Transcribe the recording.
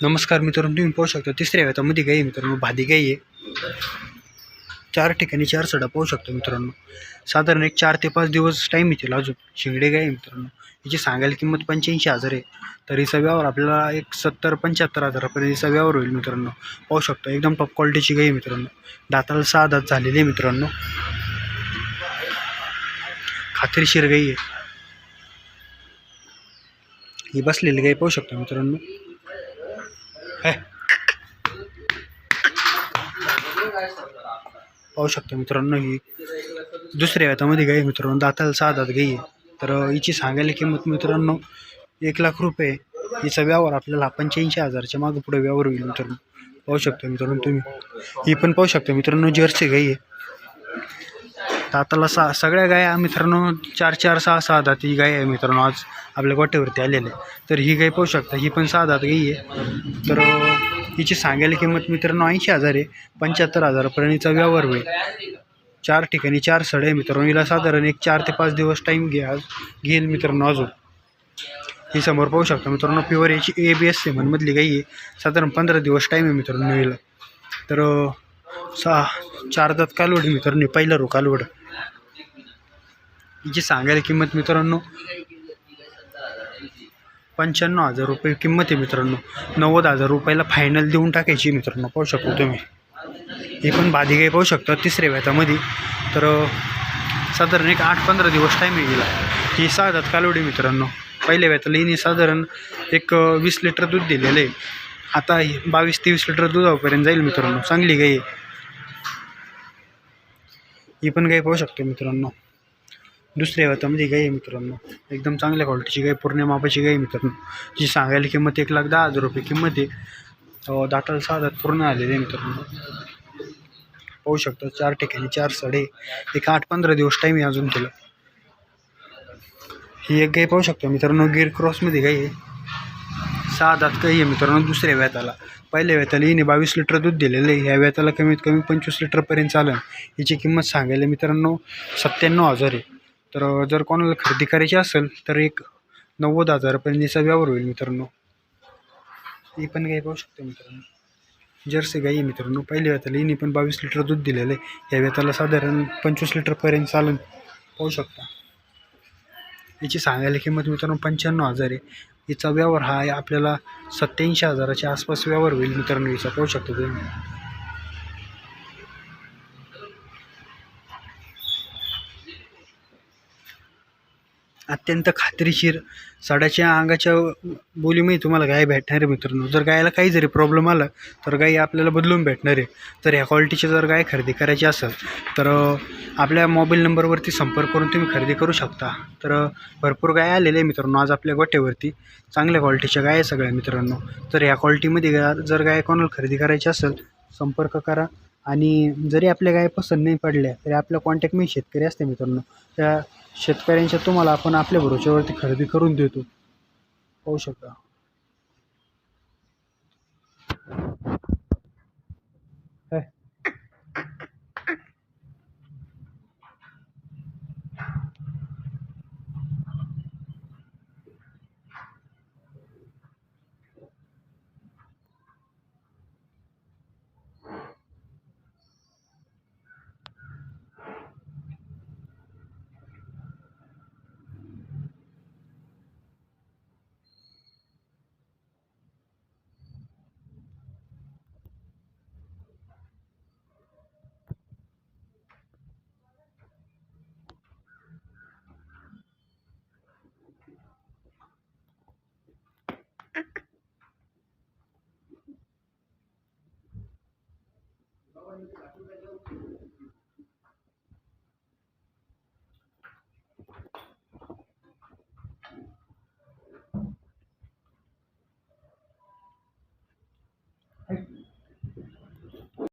नमस्कार मित्रांनो, तुम्ही पाहू शकता तिसऱ्या व्यतामध्ये गाई मित्रांनो, भादी गाई आहे. 4 ठिकाणी 4 सडा पाहू शकतो मित्रांनो. साधारण एक 4 ते 5 दिवस टाईम येतील. अजून शिंगडे गाई आहे मित्रांनो. हिची सांगायला किंमत 85,000 आहे. तर हिचा व्यवहार आपल्याला एक 70-75 हजारापर्यंत हिचा व्यवहार होईल मित्रांनो. पाहू शकता एकदम टॉप क्वालिटीची गाई आहे मित्रांनो. दाताला 6 दात झालेले मित्रांनो. खात्रीशीर गाई आहे. ही बसलेली गाई पाहू शकता मित्रांनो. पाहू शकता मित्रांनो, ही दुसऱ्या व्यतामध्ये गाई मित्रांनो. दाताला 6 दात गाई आहे. तर हिची सांगायला किंमत मित्रांनो 1,00,000 रुपये. हिचा व्यवहार आपल्याला 85,000च्या मागे पुढे व्यवहार होईल मित्रांनो. पाहू शकता मित्रांनो तुम्ही. ही पण पाहू शकता मित्रांनो, जर्सी गाई आहे. दाताला सगळ्या गाया मित्रांनो 4-4, 6-6 दात ही गाय आहे मित्रांनो. आज आपल्या गोठ्यावरती आलेले. तर ही गाय पाहू शकता, ही पण 6 दात गाई आहे. तर हिची सांगायला किंमत मित्रांनो 80,000 आहे. 75,000पर्यंत हिचा व्यवहार होईल. 4 ठिकाणी 4 सडे आहे मित्रांनो. हिला साधारण एक 4 ते 5 दिवस टाईम घेईल मित्रांनो. अजून ही समोर पाहू शकता मित्रांनो, प्युअर याची ABS सेमनमधली गाई आहे. साधारण 15 दिवस टाईम आहे मित्रांनो हिला. तर 4 दात कालवड मित्रांनो, पहिला रो कालवड. हिची सांगायला किंमत मित्रांनो 95,000 रुपये किंमत आहे मित्रांनो. 90,000 रुपयाला फायनल देऊन टाकायची मित्रांनो. पाहू शकतो तुम्ही. ही पण भादी गाई पाहू शकता तिसऱ्या व्यतामध्ये. तर साधारण एक 8-15 दिवस टाईम येईल. ही 6 दात कालवडी मित्रांनो. पहिल्या व्यताला हिने साधारण एक 20 लिटर दूध दिलेलं आहे. आता 22-23 लिटर दुधापर्यंत जाईल मित्रांनो. चांगली गाई आहे. ही पण गाई पाहू शकतो मित्रांनो. दुसऱ्या व्यतामध्ये गाई आहे मित्रांनो. एकदम चांगल्या क्वालिटीची गाई, पूर्ण मापाची गाई मित्रांनो. जी सांगायला किंमत 1,10,000 रुपये किंमत आहे. दाताला 6 दात पूर्ण आलेले आहे मित्रांनो. पाहू शकता 4 ठिकाणी 4 सडे. एक 8-15 दिवस टाईम आहे अजून तिला. ही एक गाई पाहू शकतो मित्रांनो, गिर क्रॉसमध्ये गाई आहे. 6 दात गाई आहे मित्रांनो. दुसऱ्या व्यताला. पहिल्या व्यताला हिने 22 लिटर दूध दिलेलं आहे. ह्या व्यताला कमीत कमी 25 लिटरपर्यंत चालेल. हिची किंमत सांगायला मित्रांनो 97,000 आहे. तर जर कोणाला खरेदी करायची असेल तर एक 90,000पर्यंत हिचा व्यवहार होईल मित्रांनो. ही पण गाई पाहू शकतो मित्रांनो. जर्सी गाई मित्रांनो. पहिल्या व्यताला हिने पण 22 लिटर दूध दिलेलं आहे. ह्या व्यताला साधारण 25 लिटरपर्यंत चालेल. पाहू शकता. हिची सांगायला किंमत मित्रांनो 95,000 आहे. हिचा व्यवहार हा आपल्याला 87,000च्या आसपास व्यवहार होईल मित्रांनो हिचा. पाहू शकतो तुम्ही. अत्यंत खात्रीशीर साडाच्या अंगाच्या बोलीमध्ये तुम्हाला गाय भेटणार आहे मित्रांनो. जर गायला काही जरी प्रॉब्लेम आला तर गाय आपल्याला बदलून भेटणार आहे. तर ह्या क्वालिटीची जर गाय खरेदी करायची असेल तर आपल्या मोबाईल नंबरवरती संपर्क करून तुम्ही खरेदी करू शकता. तर भरपूर गाय आलेले आहे मित्रांनो आज आपल्या गोठ्यावरती. चांगल्या क्वालिटीच्या गाय आहे सगळ्या मित्रांनो. तर ह्या क्वालिटीमध्ये जर गाय कोणाला खरेदी करायची असेल संपर्क करा. आणि जरी आपल्या गाय पसंत नाही पडल्या तरी आपल्या कॉन्टॅक्ट मी शेतकरी असते मित्रांनो. त्या शेतकऱ्यांच्या तुम्हाला आपण आपल्या भरोश्यावरती खरेदी करून देतो. पाहू शकता.